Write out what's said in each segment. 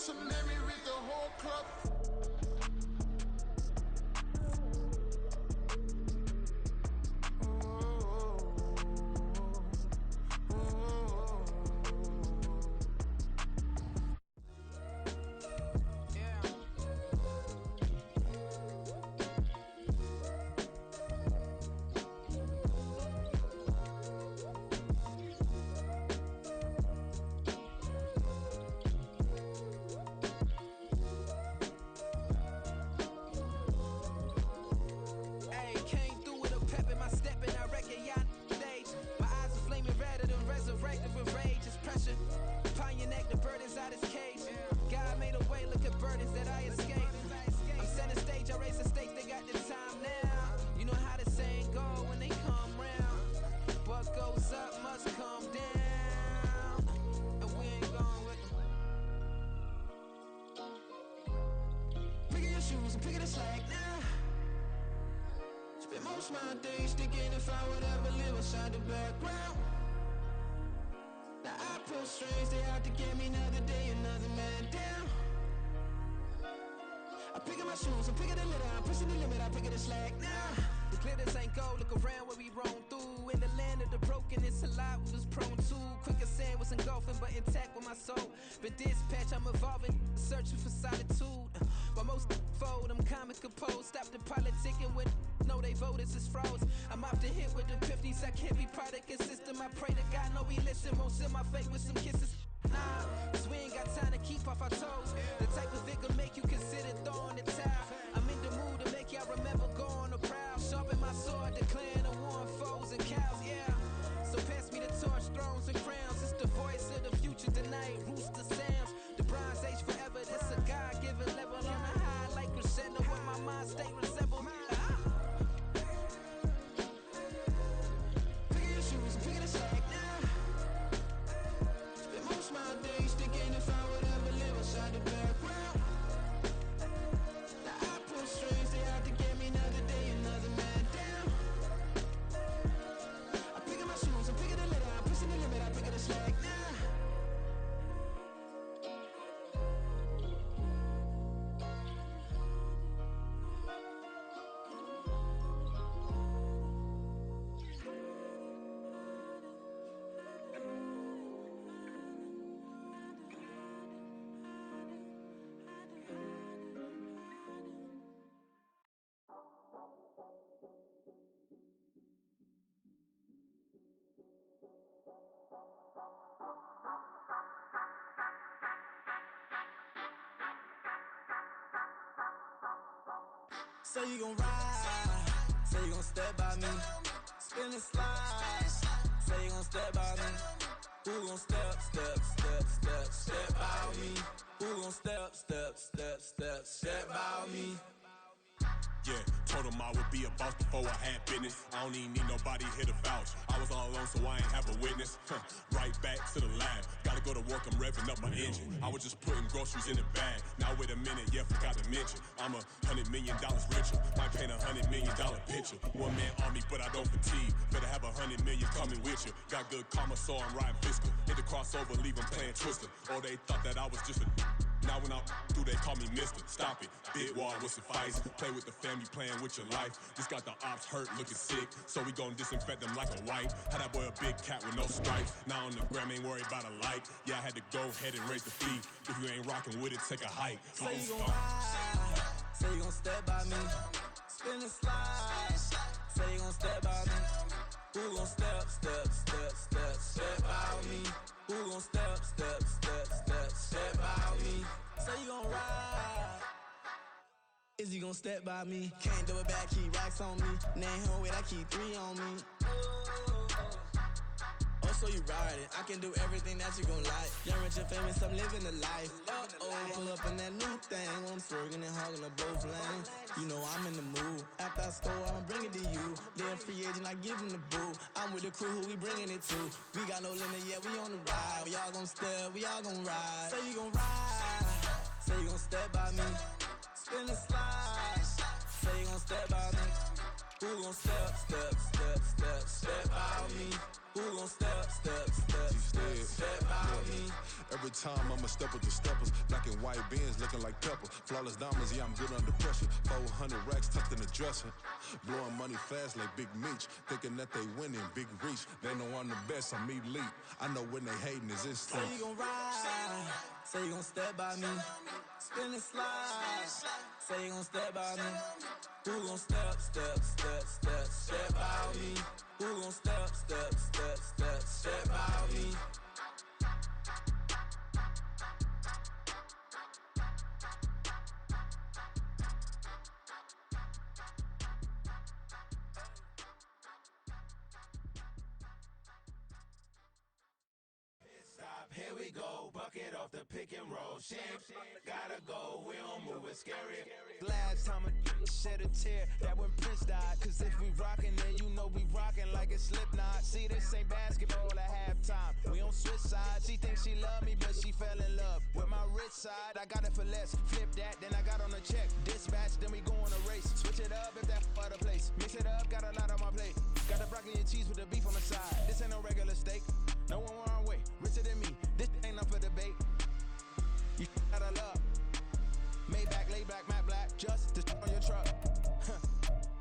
So let me read the whole club. Say you gon' ride, say you gon' step by me, spin and slide, say you gon' step by me. Who gon' step by me? Who gon' step by me? Yeah, told him I would be a boss before I had business. I don't even need nobody here to vouch. I was all alone, so I ain't have a witness. Right back to the lab. Gotta go to work, I'm revving up my engine. I was just putting groceries in the bag. Now wait a minute, yeah, forgot to mention. I'm $100 million richer. Might paint $100 million picture. One man army, but I don't fatigue. Better have 100 million coming with you. Got good karma, so I'm riding fiscal. Hit the crossover, leave them playing Twister. Or they thought that I was just a. Now when I do, they call me Mister. Stop it, big wall with suffice. Play with the family, playing with your life. Just got the ops hurt, looking sick. So we gon' disinfect them like a wipe. Had that boy a big cat with no stripes. Now on the gram, ain't worried about a light. Yeah, I had to go ahead and raise the fee. If you ain't rocking with it, take a hike. Say you gon' ride, say you gon' step by me. Spin and slide, say you gon' step by me. Who gon' step by me? Who gon' step by me? Say you gon' ride. Is he gon' step by me? Can't do it back, keep racks on me. Name home with I keep 3 on me. Oh, so you riding? I can do everything that you gon' like. Young, rich, and famous, I'm living the life. Pull up in that new thing when I'm swerving and hogging up both lanes. You know I'm in the mood. After I score, I'ma bring it to you. They're a free agent, I give him the boo. I'm with the crew, who we bringing it to. We got no limit, yeah, we on the ride. We all gon' step, we all gon' ride. Say you gon' ride, say you gon' step by me. Spin and slide, say you gon' step by me. Who gon' step by me? Who gon' step by me? Every time I'ma step with the steppers. Black and white beans looking like pepper. Flawless diamonds, yeah, I'm good under pressure. 400 racks tucked in the dresser. Blowing money fast like Big Meech. Thinking that they winning, big reach. They know I'm the best, I'm elite. I know when they hating is instant. Say you gon' ride, say you gon' step by me. Spin and slide, say you gon' step by me. Who gon' step by me? Who gon' step by me? Here we go, bucket off the pick and roll. Shit, gotta go, we don't move, it's scary. Last time a shed a tear, that when Prince died. Cause if we rockin', then you know we rockin' like a Slipknot. See, this ain't basketball at halftime. We on switch sides. She thinks she love me, but she fell in love with my rich side. I got it for less, flip that, then I got on a check. Dispatch, then we go on a race. Switch it up if that other place. Mix it up, got a lot on my plate. Got the broccoli and cheese with the beef on the side. This ain't no regular steak. No one wrong way, richer than me. This ain't up for debate. You out of love. Maybach, lay back, matte black, just to on your truck.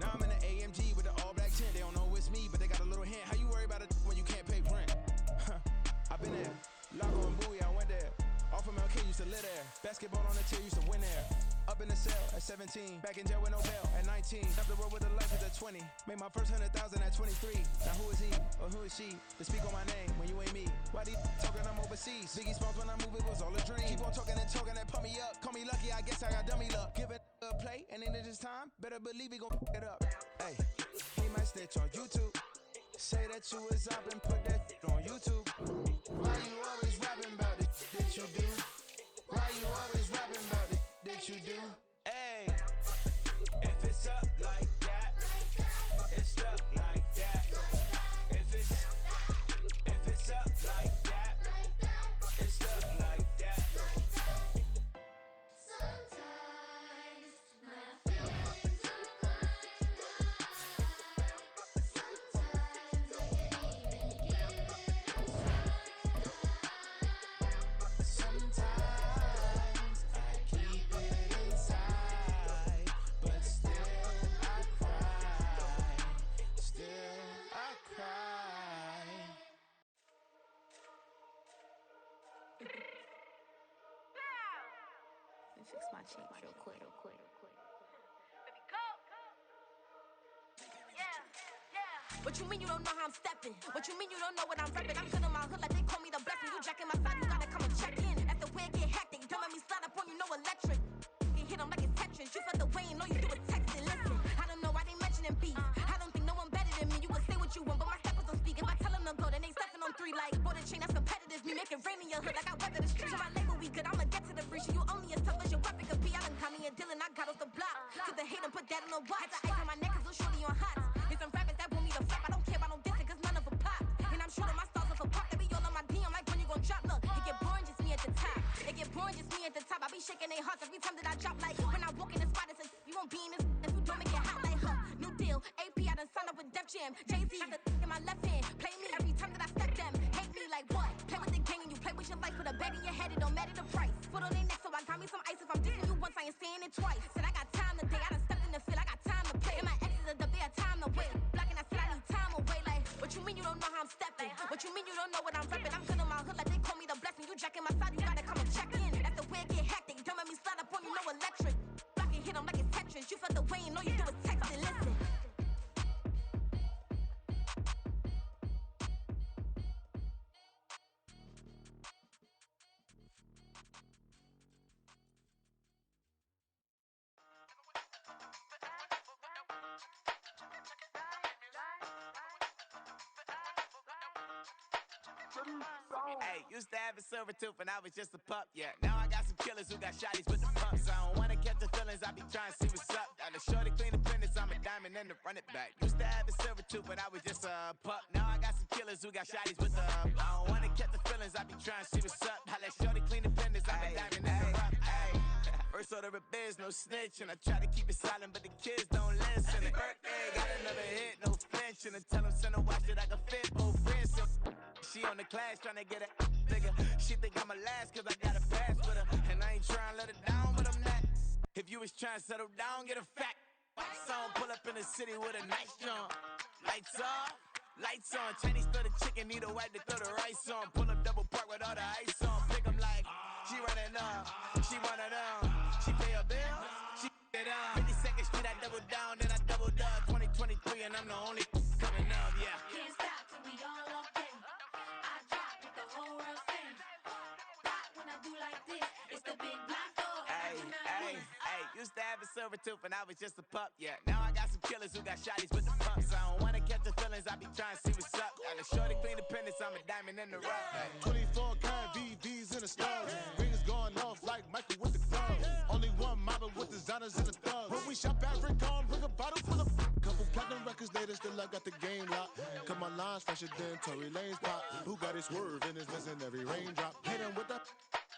Now I'm in the AMG with the all black tint. They don't know it's me, but they got a little hint. How you worry about it when you can't pay rent? I've been there. Lago and Bowie, I went there. Off of MLK, used to live there. Basketball on the tier, used to win there. Up in the cell at 17. Back in jail with no bail at 19. Up the road with the life at 20. Made my first 100,000 at 23. Now who is he or who is she to speak on my name when you ain't me? Why they talking I'm overseas? Biggie Smalls when I move, it was all a dream. Keep on talking and pump me up. Call me lucky, I guess I got dummy luck. Give it a play, and then this time, better believe we gon' f it up. Hey, he might snitch on YouTube. Say that you was up and put that on YouTube. Why you always rapping about it that you do? Why you always rapping about it that you do? Hey, if it's up like that, it's stuck like that. If it's up like that, it's stuck like that. Sometimes my feelings are blind. Sometimes I can't even get it inside. Sometimes I keep it inside, but still I cry. Still I cry. Let me fix my cheek real quick. What you mean you don't know how I'm stepping? What you mean you don't know what I'm repping? I'm good in my hood like they call me the blessing. You jacking my side, you gotta come and check in. As the way get hectic, don't let me slide up on you, no electric. You hit 'em like it's Tetris. You felt the way and all you do is text it. Listen, I don't know why they mentioning beef. I don't think no one better than me. You can say what you want, but my steppers don't speak. If I tell them to go, then they stepping on 3 like border chain. That's competitive. Me make it rain in your hood like I weather the streets. So my label we good. I'ma get to the free. You only as tough as your weapon could be. I done caught me a deal and I got off the block. Took the hate and put that on the watch. Had the ice on my neck 'cause little shorty on hot. There's some rappers that want me to flop. I don't care about no dissing 'cause none of them pop. And I'm shooting my stars off a pop. They be all on my DM like when you gon' drop. Look, it get boring just me at the top. It get boring just me at the top. I be shaking their hearts every time that I drop. Like when I walk in the spot, it says you won't be in this if you don't make it hot like her. New deal, AP I done signed up with Def Jam. Jay-Z got the in my left hand. Play me every time that I step them. Hate me like what? Play with the gang and you play with your life. Put a bet in your head, it don't matter the price. Put on their neck, so I got me some ice. If I'm dissing you once, I ain't saying it twice. Said I got time today, I done stepped in the field, I got time to play. And my exes are the bare time to wait. Blocking, I said I need time away. Like, what you mean you don't know how I'm stepping? What you mean you don't know what I'm repping? I'm good in my hood like they call me the blessing. You jacking my side, you gotta come and check in. That's the way it get hectic. Don't let me slide up on you, no electric. Blocking, hit 'em like it's Tetris. You felt the way and all you do is text it. Listen. Hey, used to have a silver tooth when I was just a pup, yeah. Now I got some killers who got shotties with the pumps. I don't wanna catch the feelings, I be trying to see what's up. Got a shorty clean the fitness, I'm a diamond and to run it back. Used to have a silver tooth when I was just a pup. Now I got some killers who got shotties with the I don't wanna catch the feelings, I be trying to see what's up. I let shorty clean the fitness, I'm a diamond and to rough. First order of biz, no snitch, and I try to keep it silent, but the kids don't listen. The birthday got another hit, no flinch, and I tell them send a watch that I can fit both wrists. She on the class trying to get a bigger. She think I'm a last cause I got a pass with her. And I ain't trying to let her down, but I'm not. If you was trying to settle down, get a fact. Song pull up in the city with a nice jump. Lights off, lights on. Chinese throw the chicken, need a wipe to throw the rice on. Pull up double park with all the ice on. Pick 'em like, she running up, she one of them. She pay her bills, she it up. 52nd Street, I double down, then I doubled up. 2023, and I'm the only coming up, yeah. Can't stop till we all locked in. I drop with the whole world sing. Pop when I do like this, it's the big black door. Hey, used to have a silver tooth and I was just a pup, yeah. Now I got some killers who got shotties with the pumps. I don't wanna catch the feelings, I be trying to see what's up. Got a shorty clean the pendants, I'm a diamond in the rough. Hey. 24 karat VVs in the stars. Rings going off like Michael with the gloves. Only one model with designers in the thugs. When we shop at Rick on, bring a bottle full of couple platinum records later, still I got the game locked. Cut my lines fresher than Tory Lane's pop. Who got it swerve and is missing every raindrop. Hit him with that.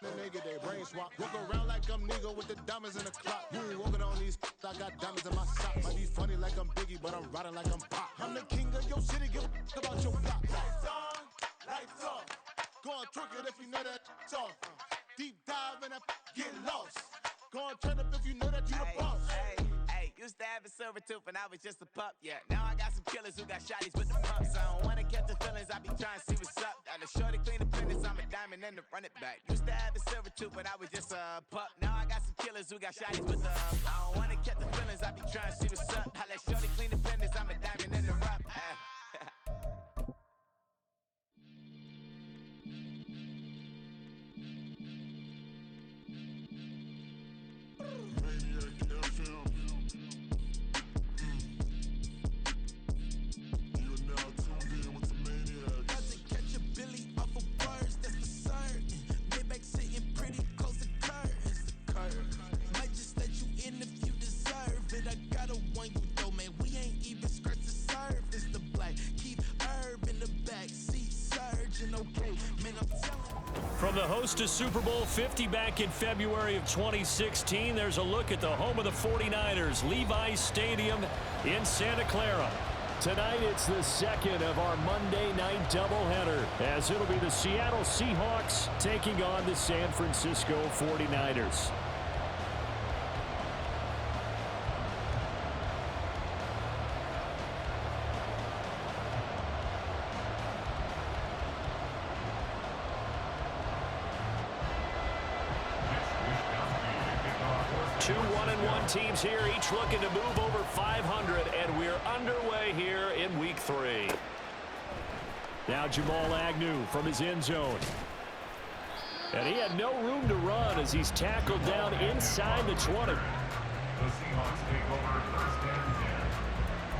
Then they get their brain swap. Walk around like I'm nigga with the diamonds in the clock. You ain't walking on these, I got diamonds in my socks. Might be funny like I'm Biggie, but I'm riding like I'm Pop. I'm the king of your city, give a about your block. Lights on, lights off. Go on, twerk it if you know that off. Deep dive and get lost. Go on, turn up if you know that you the boss. Hey, used to have a silver tooth and I was just a pup, yeah. Now I got some killers who got shotties with the pumps. I don't wanna catch the feelings, I be trying to see what's up. Got a shorty clean the pendants, I'm a diamond and to run it back. Used to have a silver tooth, but I was just a pup. Now I got some killers who got shotties with the I don't wanna catch the feelings, I be trying to see what's up. I let shorty clean the pendants, I'm a diamond in the rough. From the host to Super Bowl 50 back in February of 2016, there's a look at the home of the 49ers, Levi's Stadium in Santa Clara. Tonight, it's the second of our Monday night doubleheader, as it'll be the Seattle Seahawks taking on the San Francisco 49ers. Two 1-1 teams here, each looking to move over 500, and we're underway here in Week 3. Now Jamal Agnew from his end zone. And he had no room to run as he's tackled down inside the 20. The Seahawks take over first and 10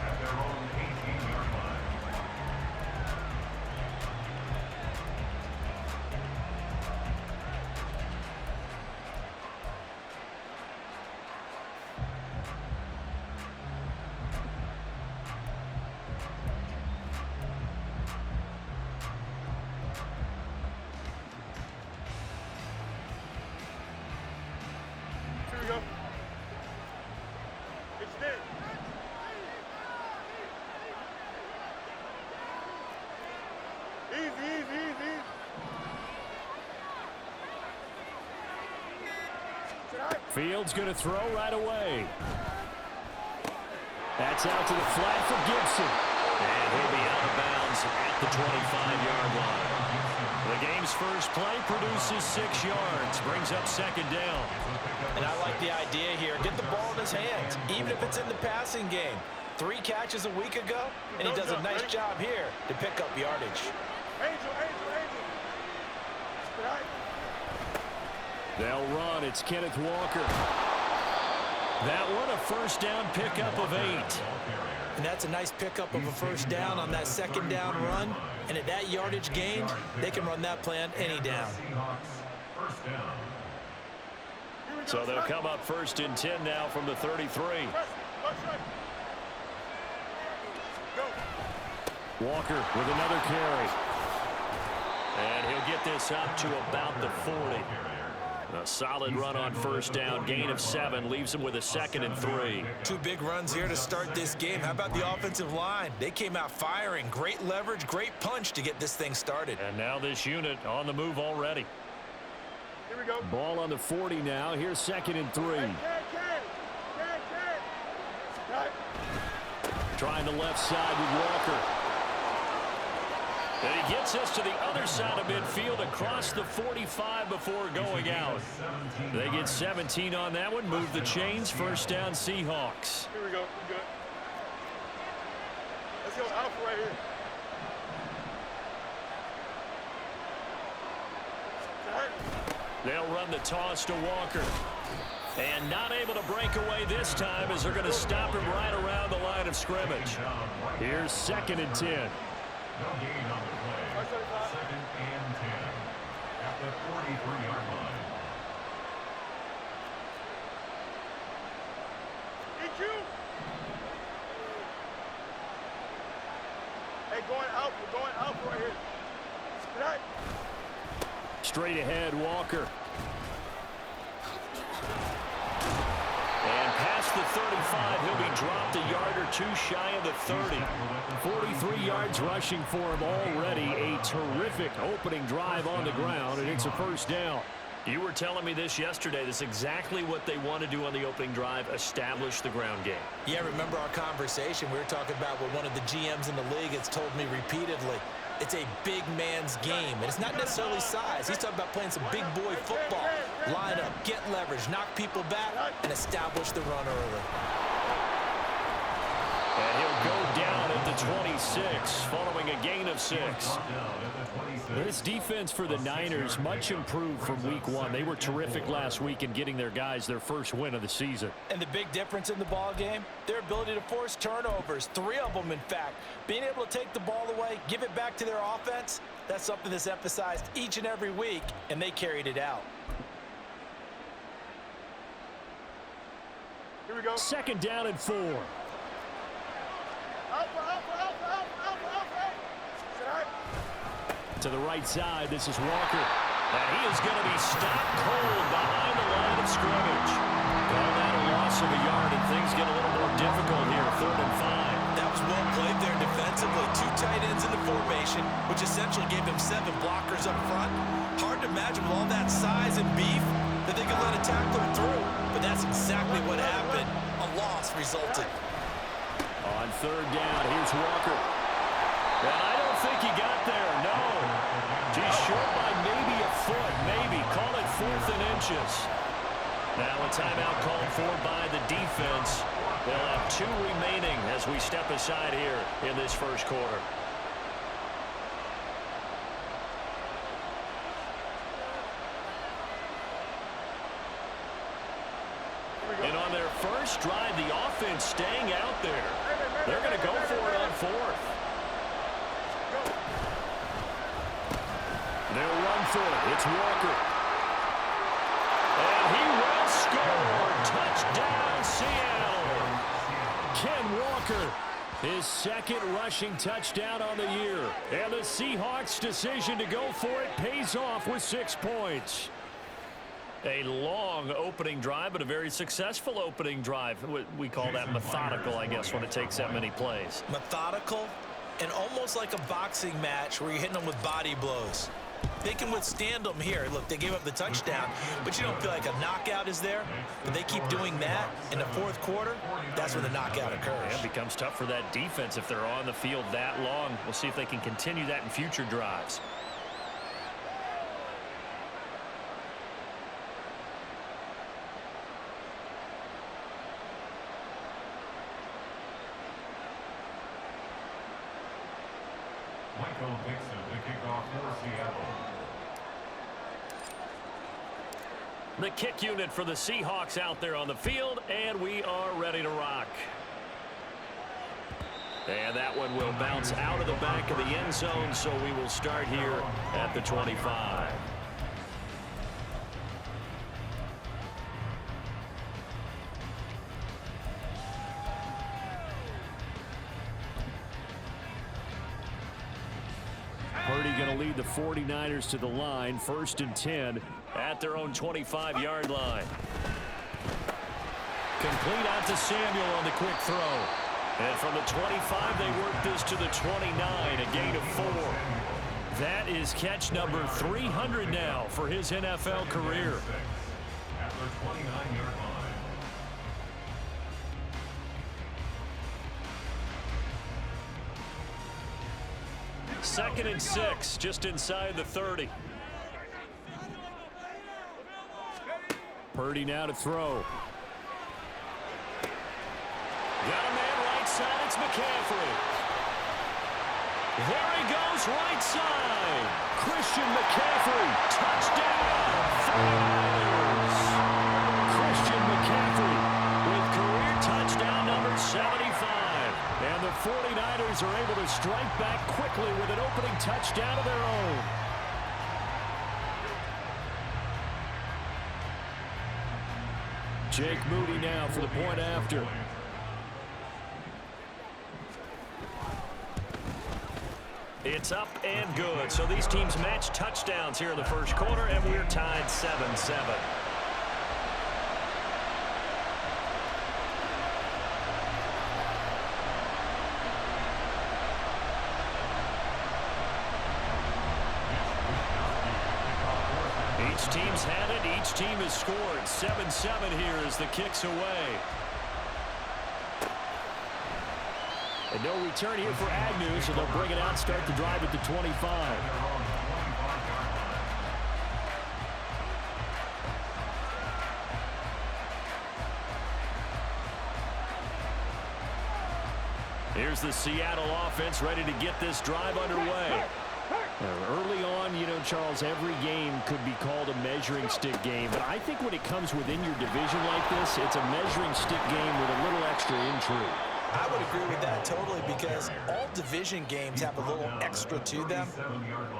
at their own 18-yard line. Here we go. It's there. Easy. Fields going to throw right away. That's out to the flat for Gibson. And he'll be out of bounds at the 25-yard line. The game's first play produces 6 yards, brings up second down. And I like the idea here. Get the ball in his hands, even if it's in the passing game. 3 catches a week ago, and he does a nice job here to pick up yardage. Angel. They'll run. It's Kenneth Walker. That one, a first down pickup of 8. And that's a nice pickup of a first down on that second down run. And at that yardage gained, they can run that play on any down. First down. So they'll come up first and 10 now from the 33. Walker with another carry. And he'll get this up to about the 40. A solid run on first down, gain of 7, leaves them with a 2nd and 3. 2 big runs here to start this game. How about the offensive line? They came out firing. Great leverage, great punch to get this thing started. And now this unit on the move already. Here we go. Ball on the 40 now. Here's 2nd and 3. Trying the left side with Walker. And he gets us to the other side of midfield across the 45 before going out. They get 17 on that one. Move the chains. First down, Seahawks. Here we go. We're good. Let's go alpha right here. They'll run the toss to Walker. And not able to break away this time as they're going to stop him right around the line of scrimmage. Here's 2nd and 10. No gain on the play. 2nd and 10 at the 43-yard line. EQ. Hey, going alpha right here. Tonight. Straight ahead, Walker. And past the 35, he'll be dropped a yard or 2 shy of the 30. 43 yards rushing for him already. A terrific opening drive on the ground, and it's a first down. You were telling me this yesterday. This is exactly what they want to do on the opening drive, establish the ground game. Yeah, remember our conversation? We were talking about what one of the GMs in the league has told me repeatedly. It's a big man's game, and it's not necessarily size. He's talking about playing some big boy football. Line up, get leverage, knock people back, and establish the run early. And he'll go down at the 26, following a gain of 6. This defense for the Niners, much improved from week 1. They were terrific last week in getting their guys their first win of the season. And the big difference in the ball game, their ability to force turnovers, 3 of them in fact. Being able to take the ball away, give it back to their offense, that's something that's emphasized each and every week, and they carried it out. Here we go. 2nd down and 4. To the right side, this is Walker. And he is going to be stopped cold behind the line of scrimmage. Call that a loss of a yard, and things get a little more difficult here, 3rd and 5. That was well played there defensively. 2 tight ends in the formation, which essentially gave him 7 blockers up front. Hard to imagine with all that size and beef that they could let a tackler through. But that's exactly what happened. A loss resulted. On 3rd down, here's Walker. And I don't think he got there, no. He's short by maybe a foot, maybe. Call it 4th and inches. Now a timeout called for by the defense. They'll have 2 remaining as we step aside here in this first quarter. And on their first drive, the offense staying out there. They're going to go for it on 4th. They'll run for it. It's Walker. And he will score. Touchdown, Seattle. Ken Walker, his 2nd rushing touchdown on the year. And the Seahawks' decision to go for it pays off with 6 points. A long opening drive, but a very successful opening drive. We call that methodical, I guess, when it takes that many plays. Methodical and almost like a boxing match where you're hitting them with body blows. They can withstand them here. Look, they gave up the touchdown, but you don't feel like a knockout is there. But they keep doing that in the 4th quarter. That's when the knockout occurs. It becomes tough for that defense if they're on the field that long. We'll see if they can continue that in future drives. Michael Dixon to kick off for Seattle. The kick unit for the Seahawks out there on the field, and we are ready to rock. And that one will bounce out of the back of the end zone, so we will start here at the 25. Purdy going to lead the 49ers to the line, 1st and 10 at their own 25-yard line. Complete out to Samuel on the quick throw. And from the 25, they work this to the 29, a gain of 4. That is catch number 300 now for his NFL career. At their 29-yard line. Second and 6, just inside the 30. Purdy now to throw. Got a man right side, it's McCaffrey. There he goes, right side. Christian McCaffrey, touchdown. Christian McCaffrey with career touchdown number 75. And the 49ers are able to strike back quickly with an opening touchdown of their own. Jake Moody now for the point after. It's up and good. So these teams match touchdowns here in the first quarter, and we're tied 7-7. Each team's had it. Each team has scored. 7-7 here as the kick's away. And no return here for Agnew, so they'll bring it out, start the drive at the 25. Here's the Seattle offense ready to get this drive underway. Early on, you know, Charles, every game could be called a measuring stick game. But I think when it comes within your division like this, it's a measuring stick game with a little extra intrigue. I would agree with that totally because all division games have a little extra to them.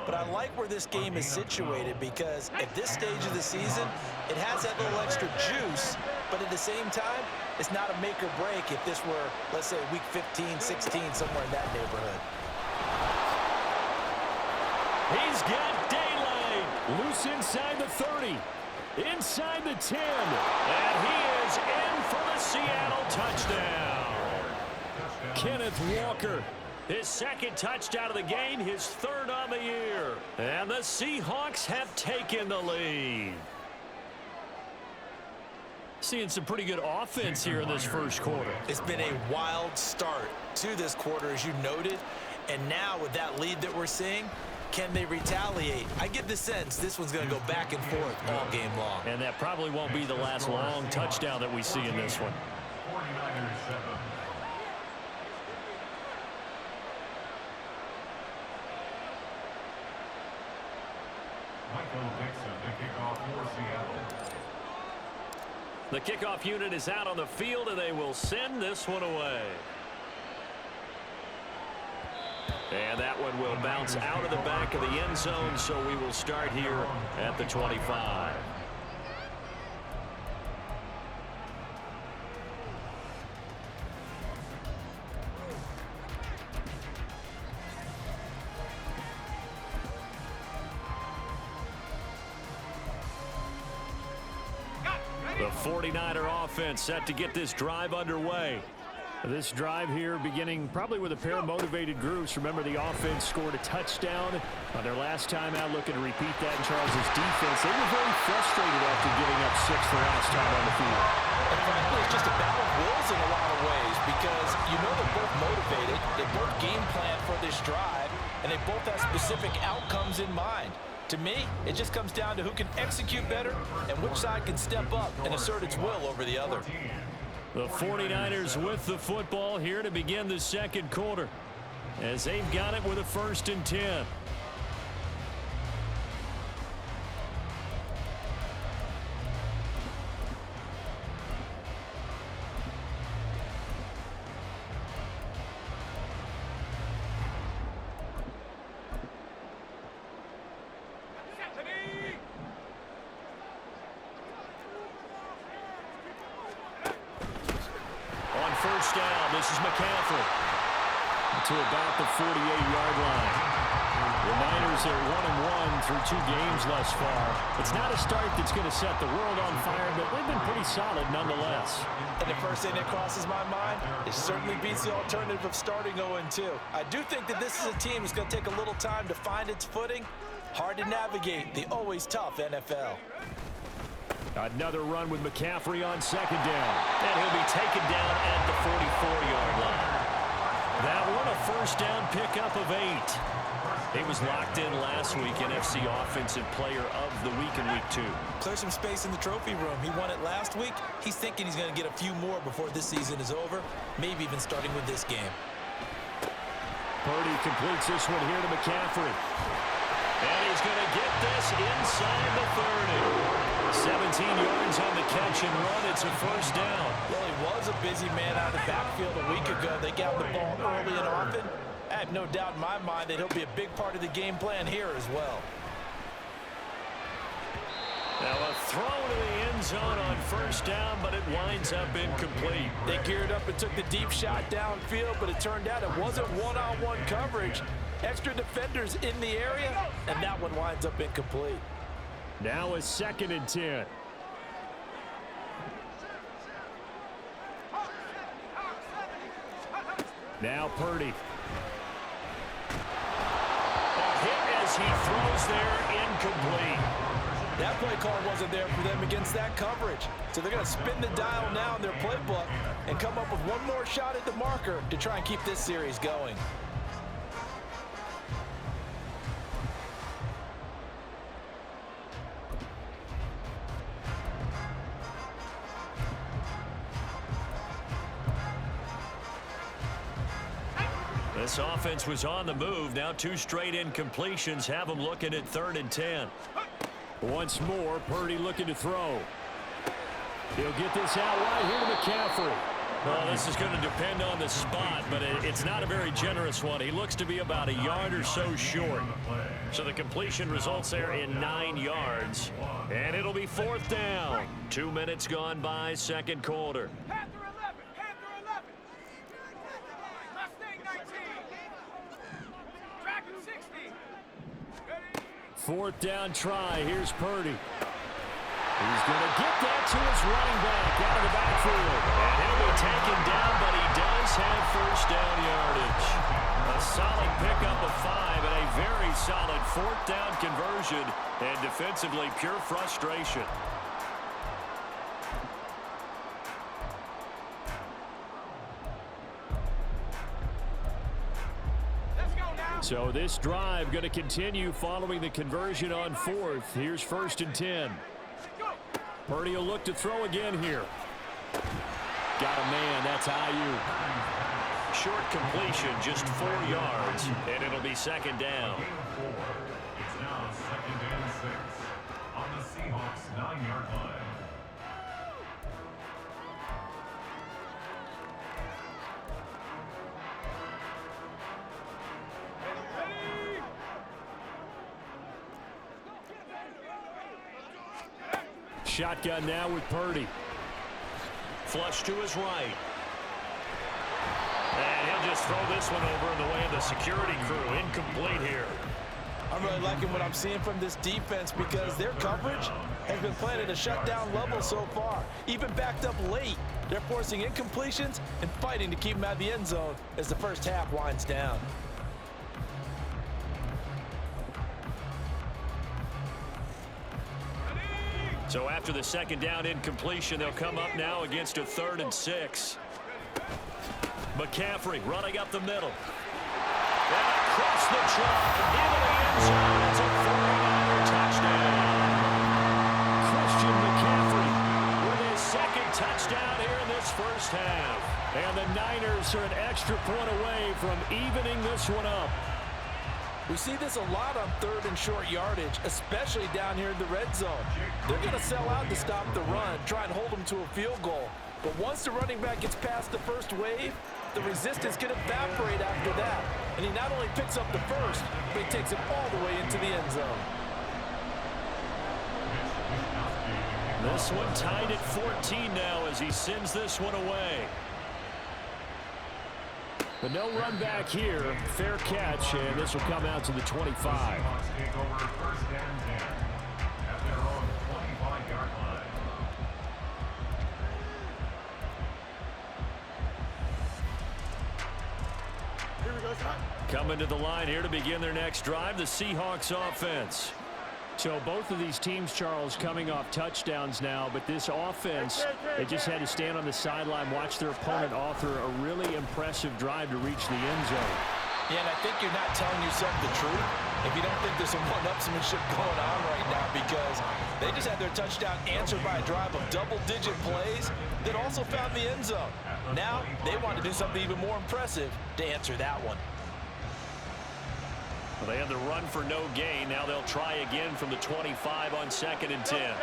But I like where this game is situated because at this stage of the season, it has that little extra juice. But at the same time, it's not a make or break if this were, let's say, week 15, 16, somewhere in that neighborhood. He's got daylight. Loose inside the 30. Inside the 10. And he is in for the Seattle touchdown. Kenneth Walker, his second touchdown of the game, his third on the year. And the Seahawks have taken the lead. Seeing some pretty good offense here in this first quarter. It's been a wild start to this quarter, as you noted. And now with that lead that we're seeing, can they retaliate? I get the sense this one's going to go back and forth all game long. And that probably won't be the last long touchdown that we see in this one. 49ers 7. Michael Dixon, the kickoff for Seattle. The kickoff unit is out on the field, and they will send this one away. And that one will bounce out of the back of the end zone, so we will start here at the 25. The 49er offense set to get this drive underway. This drive here beginning probably with a pair of motivated groups. Remember, the offense scored a touchdown on their last time out, looking to repeat that in Charles's defense. They were very frustrated after giving up 6 the last time on the field. And frankly, it's just a battle of wills in a lot of ways because you know they're both motivated, they both game plan for this drive, and they both have specific outcomes in mind. To me, it just comes down to who can execute better and which side can step up and assert its will over the other. The 49ers with the football here to begin the second quarter as they've got it with a 1st and 10. First down, this is McCaffrey. to about the 48-yard line. The Niners are 1-1 through 2 games thus far. It's not a start that's going to set the world on fire, but they've been pretty solid nonetheless. And the first thing that crosses my mind, it certainly beats the alternative of starting 0-2. I do think that this is a team that's going to take a little time to find its footing. Hard to navigate the always tough NFL. Another run with McCaffrey on second down. And he'll be taken down at the 44-yard line. That one a first down pickup of 8. He was locked in last week, NFC Offensive Player of the Week in Week 2. Clear some space in the trophy room. He won it last week. He's thinking he's going to get a few more before this season is over, maybe even starting with this game. Purdy completes this one here to McCaffrey. And he's going to get this inside the 30. 17 yards on the catch and run. It's a first down. Well, he was a busy man out of the backfield a week ago. They got the ball early and often. I have no doubt in my mind that he'll be a big part of the game plan here as well. Now a throw to the end zone on first down, but it winds up incomplete. They geared up and took the deep shot downfield, but it turned out it wasn't one-on-one coverage. Extra defenders in the area, and that one winds up incomplete. Now a 2nd and 10. Now Purdy. A hit as he throws there, incomplete. That play call wasn't there for them against that coverage. So they're going to spin the dial now in their playbook and come up with one more shot at the marker to try and keep this series going. This offense was on the move. Now 2 straight incompletions have them looking at 3rd and 10. Once more, Purdy looking to throw. He'll get this out right here to McCaffrey. Well, this is going to depend on the spot, but it's not a very generous one. He looks to be about a yard or so short. So the completion results there in 9 yards. And it'll be 4th down. 2 minutes gone by, 2nd quarter. Fourth down try. Here's Purdy. He's going to get that to his running back out of the backfield. And he'll be taken down, but he does have first down yardage. A solid pickup of 5 and a very solid 4th down conversion. And defensively, pure frustration. So this drive going to continue following the conversion on 4th. Here's 1st and 10. Purdy will look to throw again here. Got a man. That's Ayuk. Short completion, just 4 yards, and it'll be 2nd down. It's now 2nd and 6 on the Seahawks 9-yard line. Shotgun now with Purdy. Flush to his right. And he'll just throw this one over in the way of the security crew. Incomplete here. I'm really liking what I'm seeing from this defense because their coverage has been playing at a shutdown level so far. Even backed up late, they're forcing incompletions and fighting to keep them out of the end zone as the first half winds down. So after the 2nd down incompletion, they'll come up now against a 3rd and 6. McCaffrey running up the middle. And across the track into the end zone. It's a 49er touchdown. Christian McCaffrey with his 2nd touchdown here in this first half. And the Niners are an extra point away from evening this one up. We see this a lot on 3rd and short yardage, especially down here in the red zone. They're going to sell out to stop the run, try and hold them to a field goal. But once the running back gets past the first wave, the resistance can evaporate after that. And he not only picks up the first, but he takes it all the way into the end zone. This one tied at 14 now as he sends this one away. But no run back here. Fair catch, and this will come out to the 25. Seahawks take over 1st and 10 at their own 25-yard line. Here we go, son. Coming to the line here to begin their next drive, the Seahawks offense. So both of these teams, Charles, coming off touchdowns now, but this offense, they just had to stand on the sideline, watch their opponent author a really impressive drive to reach the end zone. Yeah, and I think you're not telling yourself the truth if you don't think there's some one-upsmanship going on right now, because they just had their touchdown answered by a drive of double-digit plays that also found the end zone. Now they want to do something even more impressive to answer that one. Well, they had the run for no gain. Now they'll try again from the 25 on 2nd and 10.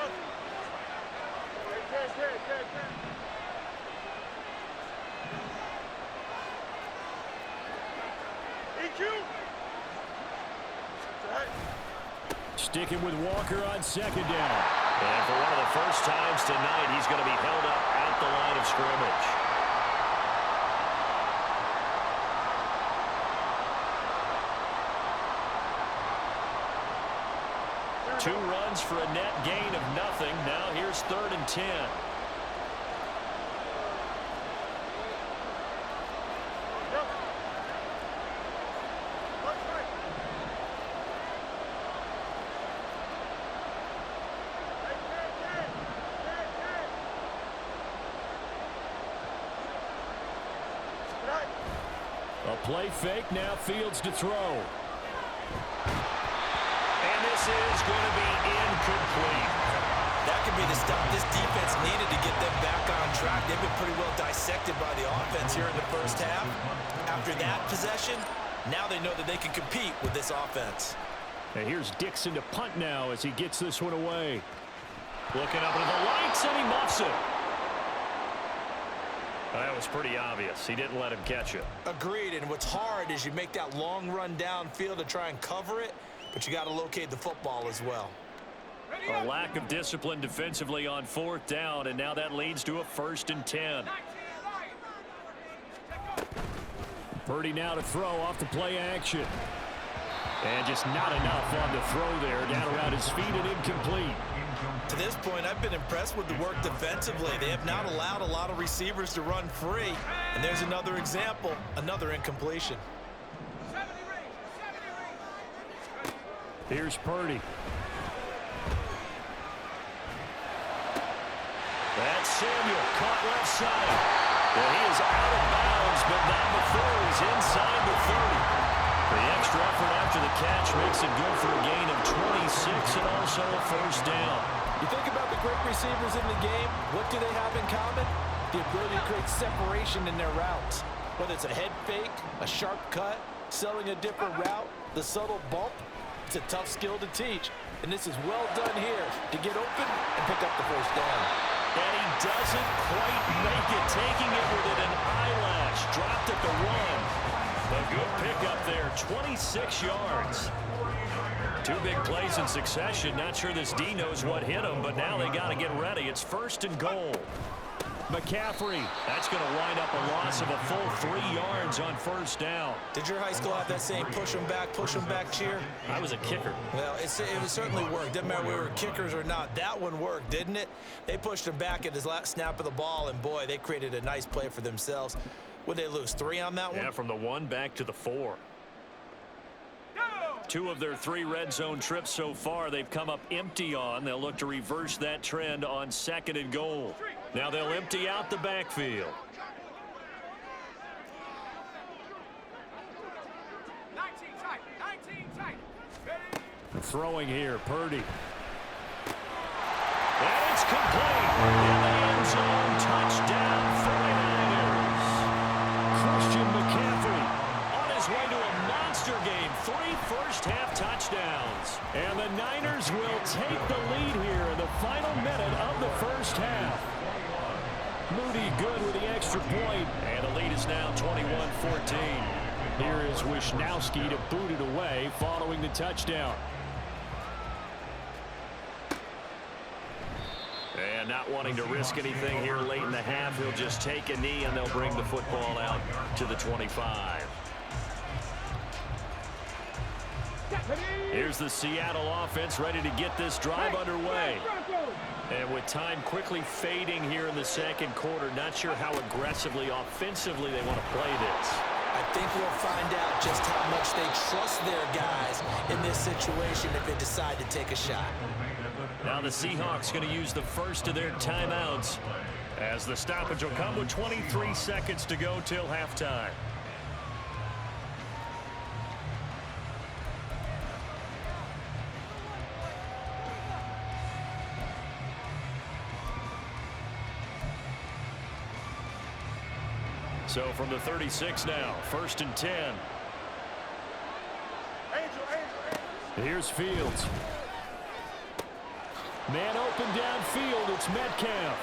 Sticking with Walker on 2nd down. And for one of the first times tonight, he's going to be held up at the line of scrimmage. Two runs for a net gain of nothing. Now here's 3rd and 10. A play fake, now Fields to throw. And this is going to be incomplete. That could be the stuff this defense needed to get them back on track. They've been pretty well dissected by the offense here in the first half. After that possession, now they know that they can compete with this offense. And here's Dixon to punt now as he gets this one away. Looking up into the lights, and he muffs it. That was pretty obvious. He didn't let him catch it. Agreed, and what's hard is you make that long run downfield to try and cover it, but you got to locate the football as well. A lack of discipline defensively on 4th down, and now that leads to a 1st and 10. Purdy now to throw off the play action. And just not enough on the throw there. Down around his feet and incomplete. To this point, I've been impressed with the work defensively. They have not allowed a lot of receivers to run free. And there's another example, another incompletion. Here's Purdy. That's Samuel, caught left side. Well, he is out of bounds, but not before he's inside the 30. The extra effort after the catch makes it good for a gain of 26 and also a 1st down. You think about the great receivers in the game, what do they have in common? The ability to create separation in their routes. Whether it's a head fake, a sharp cut, selling a different route, the subtle bump, it's a tough skill to teach. And this is well done here to get open and pick up the 1st down. And he doesn't quite make it, taking it within an eyelash. Dropped at the 1. A good pickup there, 26 yards. 2 big plays in succession. Not sure this D knows what hit him, but now they got to get ready. It's 1st and goal. McCaffrey, that's going to wind up a loss of a full 3 yards on 1st down. Did your high school have that same push 'em back cheer? I was a kicker. Well, it certainly worked. Didn't matter whether we were kickers or not. That one worked, didn't it? They pushed him back at his last snap of the ball, and boy, they created a nice play for themselves. Would they lose 3 on that one? Yeah, from the 1 back to the 4. 2 of their 3 red zone trips so far they've come up empty on. They'll look to reverse that trend on 2nd and goal. Now they'll empty out the backfield. 19 tight. Throwing here, Purdy. And it's complete. In the end zone, touchdown 49ers. Christian McCaffrey on his way to a monster game. 3 first-half touchdowns. And the Niners will take the lead here in the final minute of the first half. Moody good with the extra point. And the lead is now 21-14. Here is Wisnowski to boot it away following the touchdown. And not wanting to risk anything here late in the half. He'll just take a knee, and they'll bring the football out to the 25. Here's the Seattle offense ready to get this drive underway. And with time quickly fading here in the second quarter, not sure how aggressively, offensively they want to play this. I think we'll find out just how much they trust their guys in this situation if they decide to take a shot. Now the Seahawks going to use the first of their timeouts as the stoppage will come with 23 seconds to go till halftime. So from the 36 now, 1st and 10. Here's Fields. Man open downfield, it's Metcalf.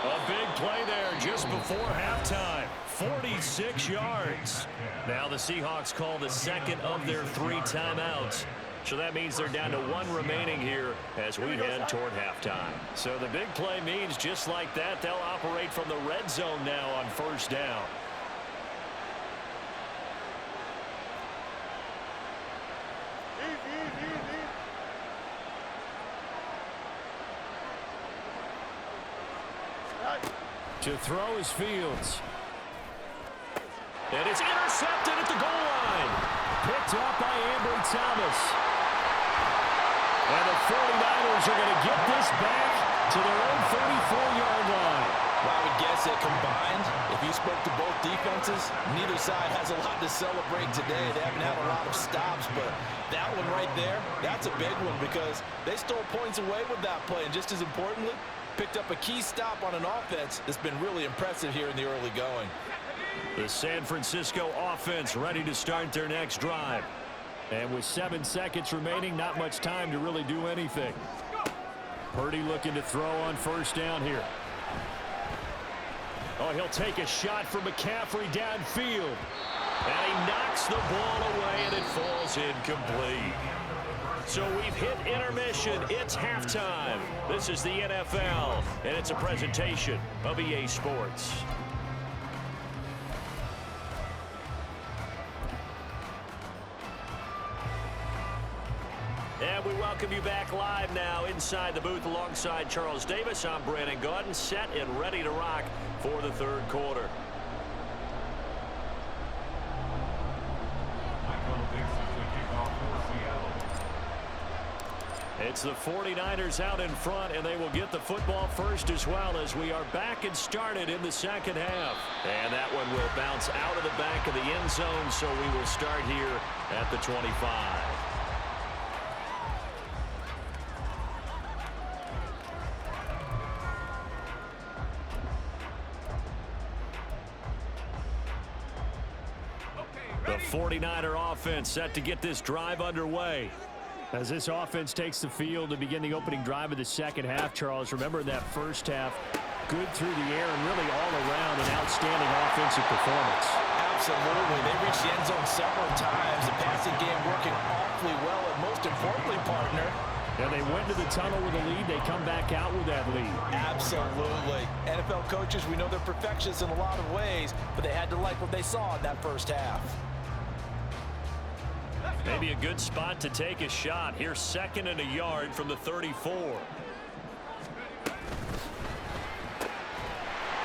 A big play there just before halftime. 46 yards. Now the Seahawks call the second of their 3 timeouts. So that means they're down to 1 remaining here as we head toward halftime. So the big play means just like that, they'll operate from the red zone now on 1st down. To throw is Fields. And it's intercepted at the goal line. Picked up by Ambry Thomas. And the 49ers are going to get this back to their own 34-yard line. Well, I would guess that combined, if you spoke to both defenses, neither side has a lot to celebrate today. They haven't had a lot of stops, but that one right there, that's a big one because they stole points away with that play. And just as importantly, picked up a key stop on an offense that's been really impressive here in the early going. The San Francisco offense ready to start their next drive. And with 7 seconds remaining, not much time to really do anything. Purdy looking to throw on 1st down here. Oh, he'll take a shot from McCaffrey downfield. And he knocks the ball away, and it falls incomplete. So we've hit intermission. It's halftime. This is the NFL, and it's a presentation of EA Sports. And we welcome you back live now inside the booth alongside Charles Davis. I'm Brandon Gaudin, set and ready to rock for the 3rd quarter. It's the 49ers out in front, and they will get the football first as well as we are back and started in the second half. And that one will bounce out of the back of the end zone, so we will start here at the 25. The 49er offense set to get this drive underway. As this offense takes the field to begin the opening drive of the second half, Charles, remember that first half, good through the air and really all around an outstanding offensive performance. Absolutely. They reached the end zone several times. The passing game working awfully well, and most importantly, partner, and they went to the tunnel with a lead. They come back out with that lead. Absolutely. NFL coaches, we know they're perfectionists in a lot of ways, but they had to like what they saw in that first half. Maybe a good spot to take a shot. Here's 2nd and a yard from the 34.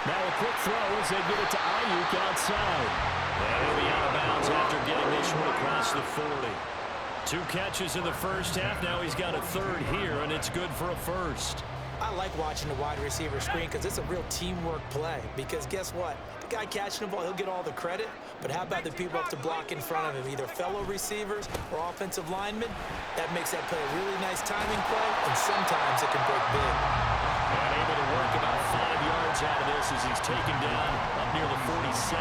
Now a quick throw as they get it to Ayuk outside. And he'll be out of bounds after getting this one across the 40. 2 catches in the first half. Now he's got a 3rd here, and it's good for a 1st. I like watching the wide receiver screen because it's a real teamwork play. Because guess what? The guy catching the ball, he'll get all the credit. But how about the people up to block in front of him, either fellow receivers or offensive linemen? That makes that play a really nice timing play, and sometimes it can break big. And able to work about 5 yards out of this as he's taken down up near the 47.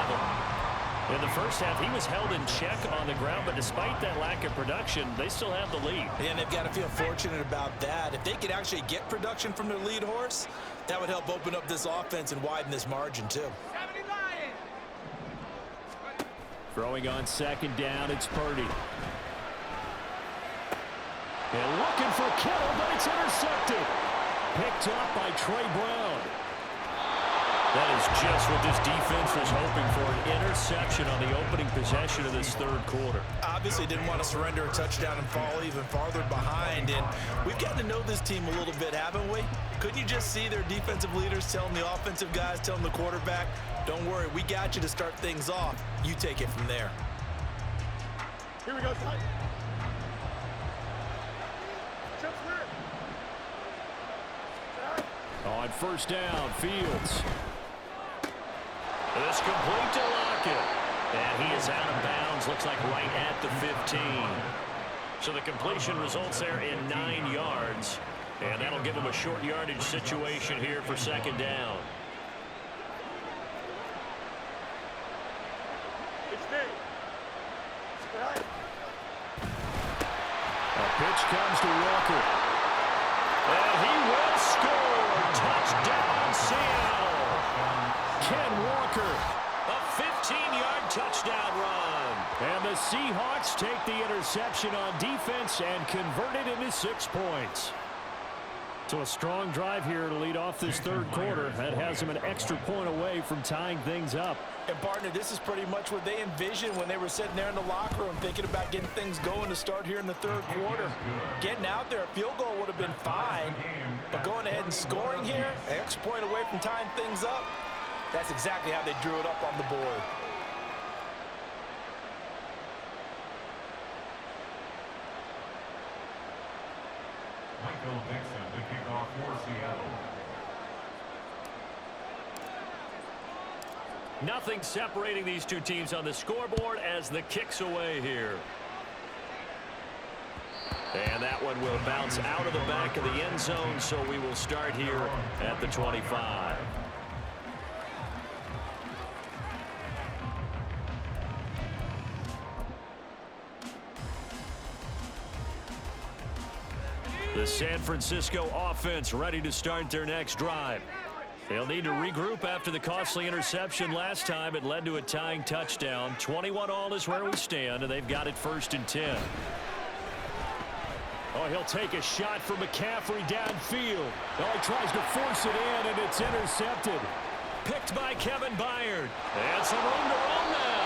In the first half, he was held in check on the ground, but despite that lack of production, they still have the lead. And they've got to feel fortunate about that. If they could actually get production from their lead horse, that would help open up this offense and widen this margin, too. Throwing on 2nd down, it's Purdy. And looking for Kittle, but it's intercepted. Picked up by Trey Brown. That is just what this defense was hoping for, an interception on the opening possession of this third quarter. Obviously didn't want to surrender a touchdown and fall even farther behind, and we've gotten to know this team a little bit, haven't we? Couldn't you just see their defensive leaders telling the offensive guys, telling the quarterback, don't worry, we got you to start things off. You take it from there. Here we go, Ty. On first down, Fields. This complete to Lockett. And he is out of bounds, looks like right at the 15. So the completion results there in 9 yards. And that'll give him a short yardage situation here for second down. A pitch comes to Walker. And he will score. Touchdown, Seattle. Ken Walker, a 15-yard touchdown run. And the Seahawks take the interception on defense and convert it into 6 points. So a strong drive here to lead off this third quarter. That has him an extra point away from tying things up. And, partner, this is pretty much what they envisioned when they were sitting there in the locker room thinking about getting things going to start here in the third quarter. Getting out there, a field goal would have been fine. But going ahead and scoring here, an extra point away from tying things up, that's exactly how they drew it up on the board. Michael Dixon to kick off for Seattle. Nothing separating these two teams on the scoreboard as the kick's away here. And that one will bounce out of the back of the end zone, so we will start here at the 25. The San Francisco offense ready to start their next drive. They'll need to regroup after the costly interception last time. It led to a tying touchdown. 21-all is where we stand, and they've got it 1st and 10. Oh, he'll take a shot for McCaffrey downfield. Oh, he tries to force it in, and it's intercepted. Picked by Kevin Byard. And some room to roam now.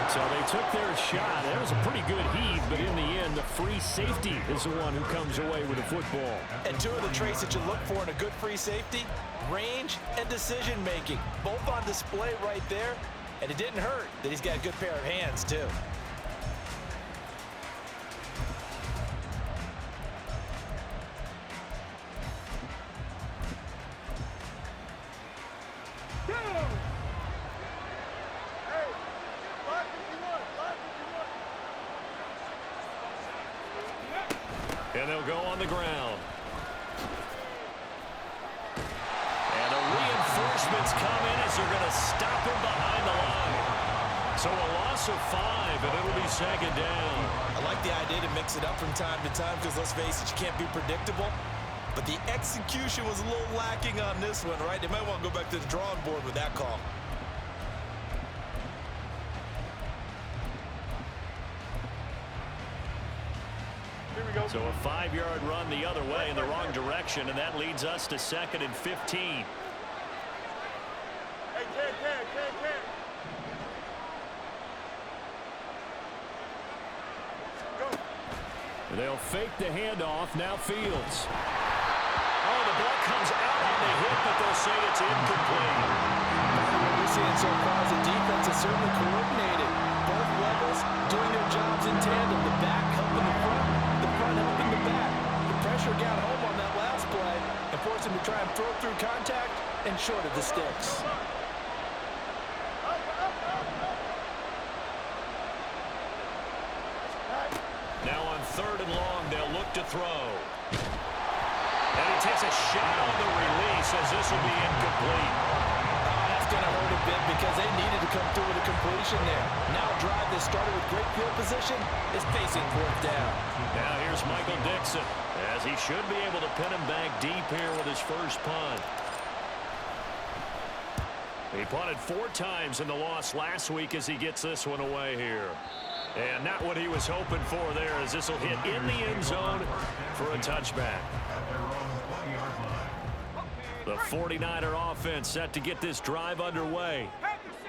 So they took their shot. That was a pretty good heave, but in the end, the free safety is the one who comes away with the football. And two of the traits that you look for in a good free safety, range and decision-making. Both on display right there, and it didn't hurt that he's got a good pair of hands, too. And they'll go on the ground. And the reinforcements come in as they're going to stop him behind the line. So a loss of 5, and it'll be second down. I like the idea to mix it up from time to time because, let's face it, you can't be predictable. But the execution was a little lacking on this one, right? They might want to go back to the drawing board with that call. So a 5-yard run the other way in the wrong direction, and that leads us to 2nd and 15. Hey, Ken. Go. They'll fake the handoff. Now Fields. Oh, the ball comes out on the hit, but they'll say it's incomplete. What we're seeing so far is the defense is certainly coordinated. Both levels doing their jobs in tandem. The back helping the front helping the back. The pressure got home on that last play and forced him to try and throw through contact and short of the sticks. Now on 3rd and long, they'll look to throw. And he takes a shot on the release as this will be incomplete. That's going to hurt a bit because they needed to come through with a completion there. Now a drive that started with great field position is facing 4th down. Now here's Michael Dixon, as he should be able to pin him back deep here with his first punt. He punted 4 times in the loss last week as he gets this one away here. And not what he was hoping for there, as this will hit in the end zone for a touchback. At their own 20-yard line. The 49er offense set to get this drive underway.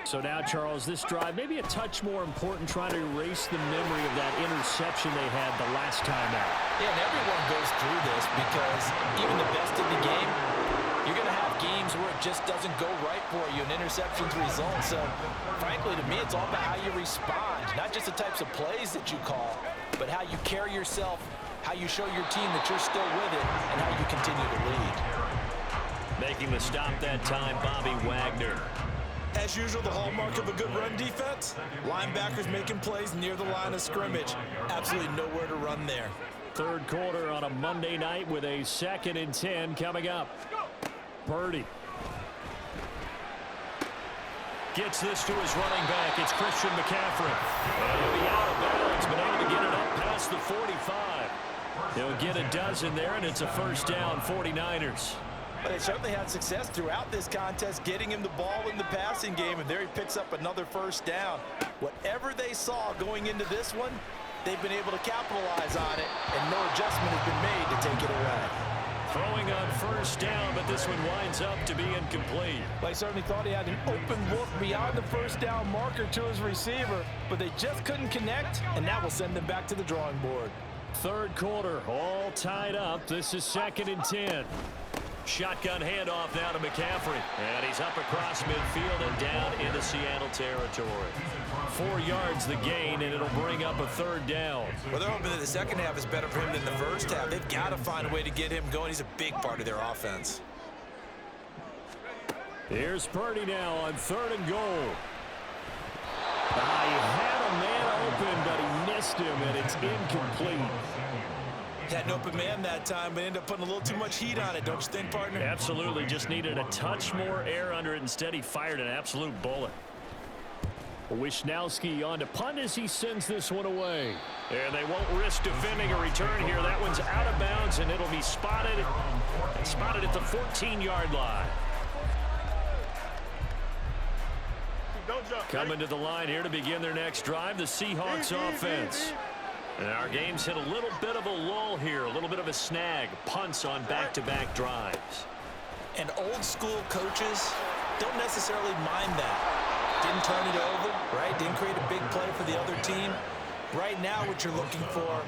So now, Charles, this drive maybe a touch more important, trying to erase the memory of that interception they had the last time out. Yeah, and everyone goes through this because even the best of the game, you're going to have games where it just doesn't go right for you, and interceptions result. So, frankly, to me, it's all about how you respond, not just the types of plays that you call, but how you carry yourself, how you show your team that you're still with it, and how you continue to lead. Making the stop that time, Bobby Wagner. As usual, the hallmark of a good run defense, linebackers making plays near the line of scrimmage. Absolutely nowhere to run there. Third quarter on a Monday night with a 2nd and 10 coming up. Purdy gets this to his running back. It's Christian McCaffrey. And he'll be out of bounds, but able to get it up past the 45. He'll get a dozen there, and it's a first down, 49ers. But they certainly had success throughout this contest, getting him the ball in the passing game, and there he picks up another first down. Whatever they saw going into this one, they've been able to capitalize on it, and no adjustment has been made to take it away. Throwing on first down, but this one winds up to be incomplete. They certainly thought he had an open look beyond the first down marker to his receiver, but they just couldn't connect, and that will send them back to the drawing board. Third quarter, all tied up. This is 2nd and 10. Shotgun handoff now to McCaffrey. And he's up across midfield and down into Seattle territory. 4 yards the gain, and it'll bring up a third down. Well, they're hoping that the second half is better for him than the first half. They've got to find a way to get him going. He's a big part of their offense. Here's Purdy now on 3rd and goal. He had a man open, but he missed him, and it's incomplete. Had an open man that time, but ended up putting a little too much heat on it, don't you think, partner? Absolutely. Just needed a touch more air under it. Instead, he fired an absolute bullet. Wisnowski on to punt as he sends this one away. And they won't risk defending a return here. That one's out of bounds, and it'll be spotted at the 14-yard line. Coming to the line here to begin their next drive, the Seahawks offense. And our game's hit a little bit of a lull here, a little bit of a snag. Punts on back-to-back drives. And old-school coaches don't necessarily mind that. Didn't turn it over, right? Didn't create a big play for the other team. Right now what you're looking for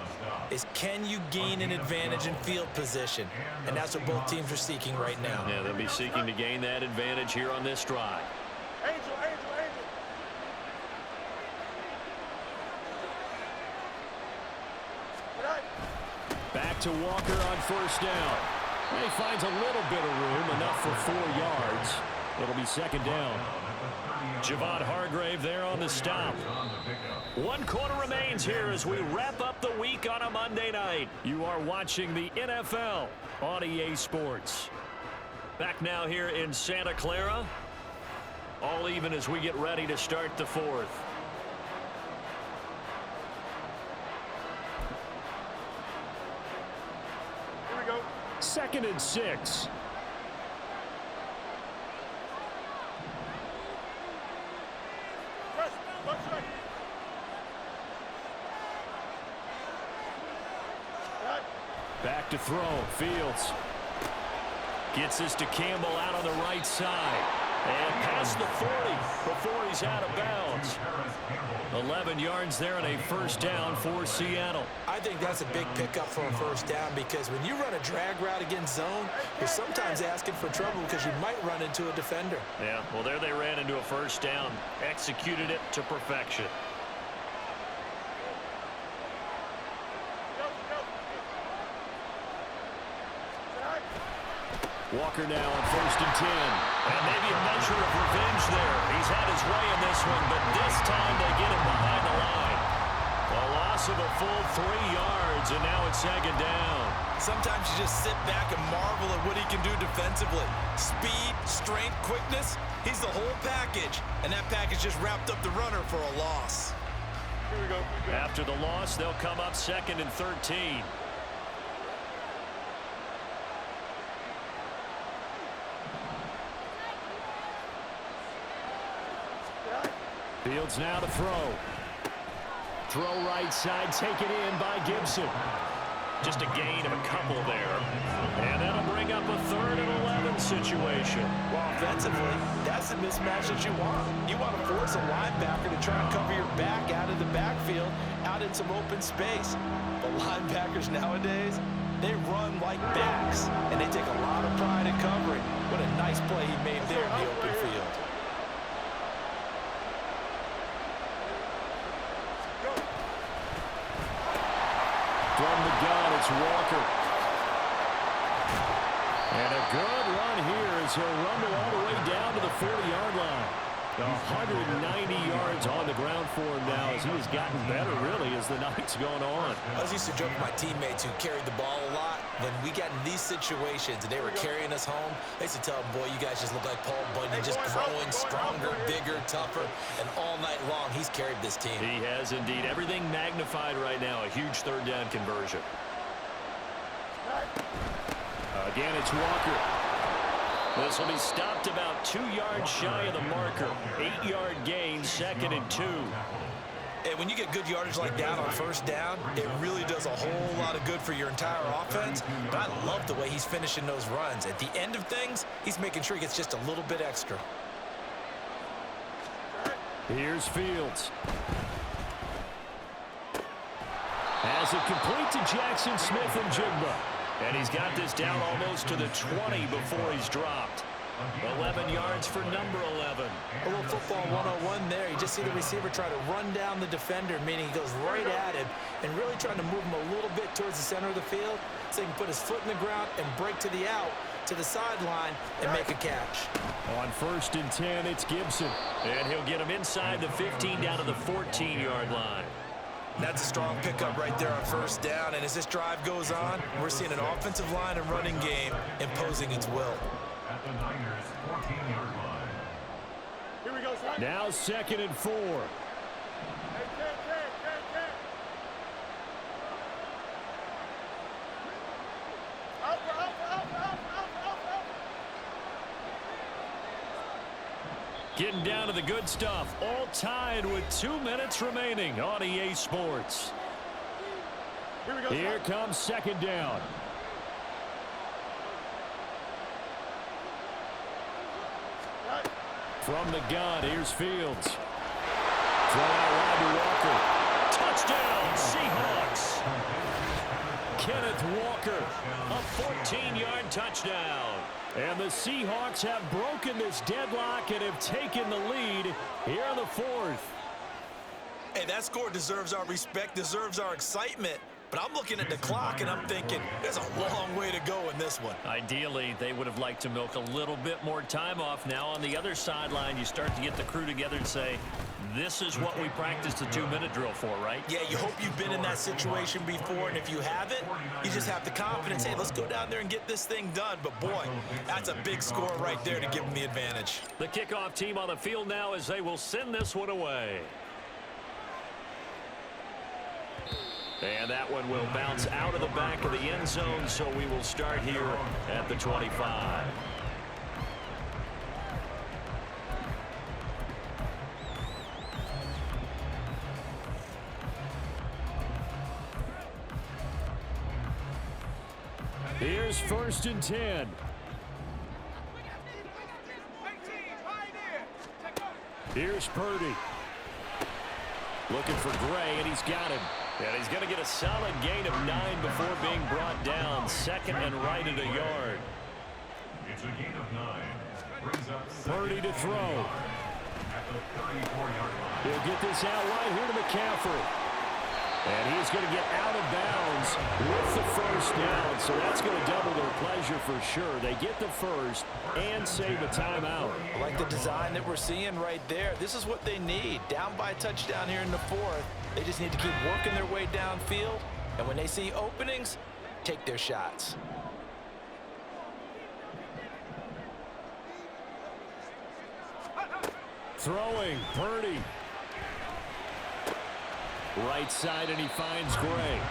is, can you gain an advantage in field position? And that's what both teams are seeking right now. Yeah, they'll be seeking to gain that advantage here on this drive. Angel. Back to Walker on first down. And he finds a little bit of room, enough for 4 yards. It'll be 2nd down. Javon Hargrave there on the stop. 1 quarter remains here as we wrap up the week on a Monday night. You are watching the NFL on EA Sports. Back now here in Santa Clara. All even as we get ready to start the 4th. 2nd and 6. Back to throw. Fields gets this to Campbell out on the right side. And past the 40 before he's out of bounds. 11 yards there and a first down for Seattle. I think that's a big pickup for a first down, because when you run a drag route against zone, you're sometimes asking for trouble because you might run into a defender. Yeah, well, there they ran into a first down. Executed it to perfection. Walker now on 1st and 10. And maybe a measure of revenge there. He's had his way in this one, but this time they get him behind the line. A loss of a full 3 yards, and now it's 2nd down. Sometimes you just sit back and marvel at what he can do defensively. Speed, strength, quickness, he's the whole package. And that package just wrapped up the runner for a loss. Here we go. After the loss, they'll come up 2nd and 13. Fields now to throw. Throw right side, taken in by Gibson. Just a gain of a couple there. And that'll bring up a 3rd and 11 situation. Well, offensively, that's the mismatch that you want. You want to force a linebacker to try and cover your back out of the backfield, out in some open space. But linebackers nowadays, they run like backs, and they take a lot of pride in covering. What a nice play he made there in the open field. From the gun, it's Walker. And a good run here as he'll rumble all the way down to the 40-yard line. 190 yards on the ground for him now as he has gotten better, really, as the night's gone on. I was used to joke with my teammates who carried the ball a lot. When we got in these situations and they were carrying us home, I used to tell them, boy, you guys just look like Paul Bunyan, just growing stronger, bigger, tougher, and all night long he's carried this team. He has indeed. Everything magnified right now. A huge third down conversion. Again, it's Walker. This will be stopped about 2 yards shy of the marker. 8-yard gain, 2nd and 2. And when you get good yardage like that on first down, it really does a whole lot of good for your entire offense. But I love the way he's finishing those runs. At the end of things, he's making sure he gets just a little bit extra. Here's Fields. Has it complete to Jackson Smith and Jigba. And he's got this down almost to the 20 before he's dropped. 11 yards for number 11. A little football 101 there. You just see the receiver try to run down the defender, meaning he goes right at him and really trying to move him a little bit towards the center of the field so he can put his foot in the ground and break to the out, to the sideline, and make a catch. On 1st and 10, it's Gibson. And he'll get him inside the 15 down to the 14-yard line. That's a strong pickup right there on first down. And as this drive goes on, we're seeing an offensive line and running game imposing its will. At the Niners' 14-yard line. Here we go, son. Now 2nd and 4. Hey, Getting down to the good stuff. All tied with 2 minutes remaining on EA Sports. Here we go, Here comes 2nd down. From the gun, here's Fields. Throw out wide to Walker. Touchdown, Seahawks. Kenneth Walker, a 14-yard touchdown. And the Seahawks have broken this deadlock and have taken the lead here in the 4th. Hey, that score deserves our respect, deserves our excitement. But I'm looking at the clock, and I'm thinking there's a long way to go in this one. Ideally, they would have liked to milk a little bit more time off. Now on the other sideline, you start to get the crew together and say, this is what we practiced the 2-minute drill for, right? Yeah, you hope you've been in that situation before, and if you haven't, you just have the confidence, hey, let's go down there and get this thing done. But, boy, that's a big score right there to give them the advantage. The kickoff team on the field now as they will send this one away. And that one will bounce out of the back of the end zone, so we will start here at the 25. Here's 1st and 10. Here's Purdy. Looking for Gray, and he's got him. And he's going to get a solid gain of 9 before being brought down. 2nd and right at a yard. It's a gain of 9. Brings up Purdy to throw. At the 34-yard line. He'll get this out right here to McCaffrey. And he's going to get out of bounds with the 1st down. So that's going to double their pleasure for sure. They get the 1st and save a timeout. I like the design that we're seeing right there. This is what they need. Down by a touchdown here in the 4th. They just need to keep working their way downfield. And when they see openings, take their shots. Throwing, Purdy. Right side, and he finds Gray.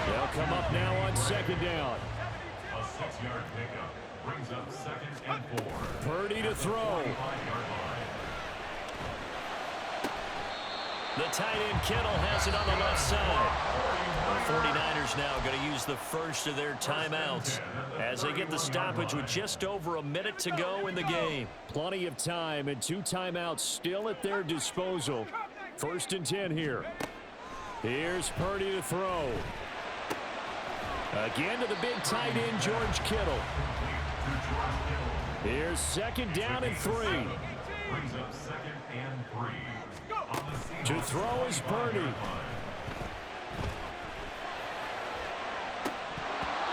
They'll come up now on 2nd down. A 6-yard pickup brings up 2nd and 4. Purdy to throw. The tight end Kittle has it on the left side. The 49ers now going to use the first of their timeouts as they get the stoppage with just over a minute to go in the game. Plenty of time and 2 timeouts still at their disposal. 1st and 10 here. Here's Purdy to throw. Again to the big tight end, George Kittle. Here's 2nd down and 3. Brings up 2nd and 3. To throw is Purdy.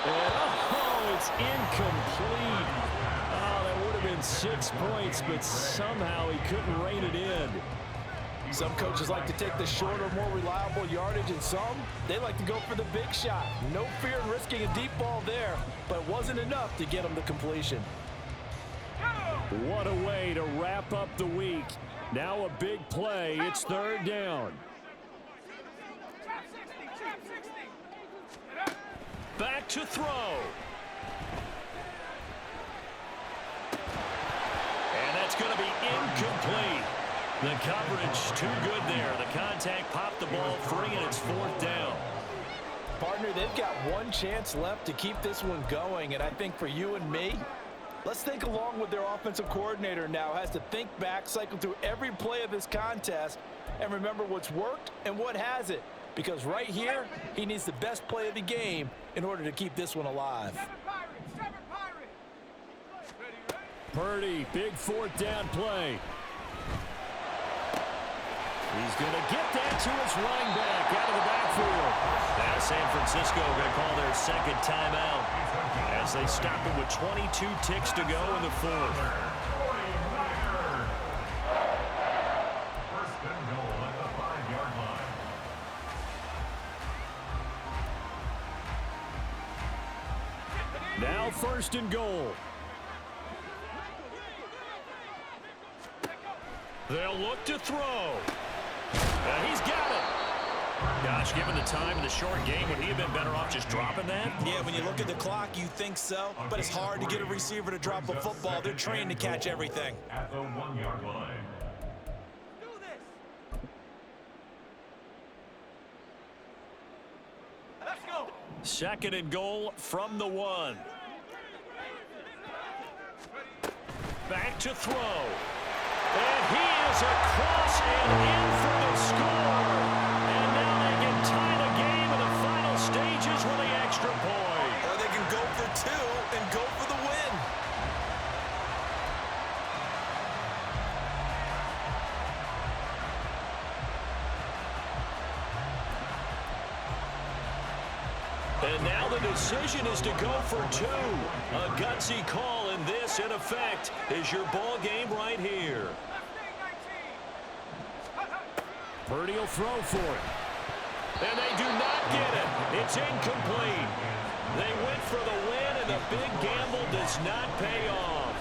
Oh, it's incomplete. Oh, that would have been 6 points, but somehow he couldn't rein it in. Some coaches like to take the shorter, more reliable yardage, and some, they like to go for the big shot. No fear in risking a deep ball there, but it wasn't enough to get him to completion. What a way to wrap up the week. Now a big play. It's 3rd down. Back to throw. And that's going to be incomplete. The coverage too good there. The contact popped the ball free, and it's 4th down. Partner, they've got one chance left to keep this one going, and I think for you and me, let's think along with their offensive coordinator now. Has to think back, cycle through every play of this contest, and remember what's worked and what hasn't. Because right here, he needs the best play of the game in order to keep this one alive. Purdy, big 4th down play. He's going to get that to his running back out of the backfield. Now San Francisco going to call their 2nd timeout as they stop it with 22 ticks to go in the 4th. First and goal at the 5-yard line. Now 1st and goal. They'll look to throw. He's got it. Gosh, given the time in the short game, would he have been better off just dropping that? Yeah, when you look at the clock, you think so, but it's hard to get a receiver to drop a football. They're trained to catch everything. At the 1-yard line. 2nd and goal from the 1. Back to throw. And he is across and in for the score. And now they can tie the game in the final stages with the extra point. Or they can go for 2 and go for the win. And now the decision is to go for 2. A gutsy call, and this, in effect, is your ball game right here. Purdy will throw for it. And they do not get it. It's incomplete. They went for the win, and the big gamble does not pay off.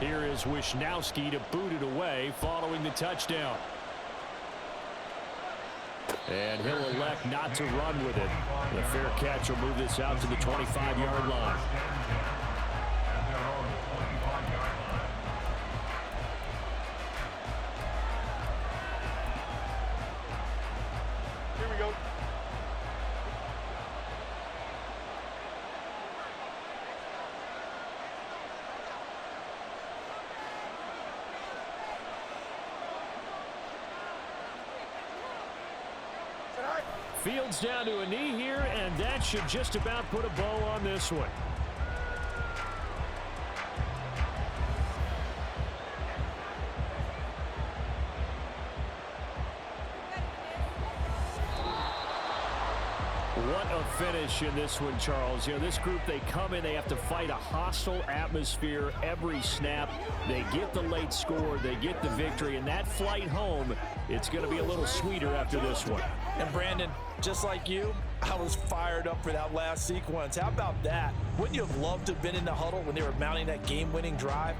Here is Wisnowski to boot it away following the touchdown. And he'll elect not to run with it. The fair catch will move this out to the 25-yard line. Here we go. Fields down to a knee here, and that should just about put a bow on this one. What a finish in this one, Charles. You know, this group, they come in, they have to fight a hostile atmosphere every snap. They get the late score, they get the victory, and that flight home, it's going to be a little sweeter after this one. And Brandon, just like you, I was fired up for that last sequence. How about that? Wouldn't you have loved to have been in the huddle when they were mounting that game-winning drive?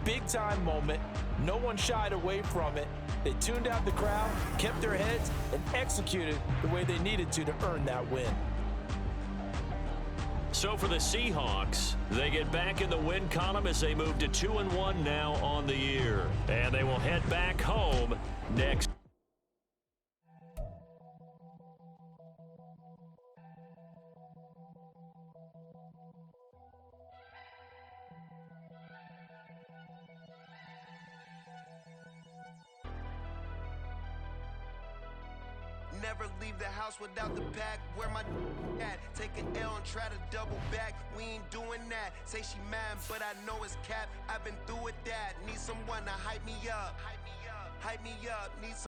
Big-time moment. No one shied away from it. They tuned out the crowd, kept their heads, and executed the way they needed to earn that win. So for the Seahawks, they get back in the win column as they move to 2-1 now on the year. And they will head back home next. Never leave the house without the pack. Where my at? Take an L and try to double back. We ain't doing that. Say she mad, but I know it's cap. I've been through with that. Need someone to hype me up. Hype me up. Need some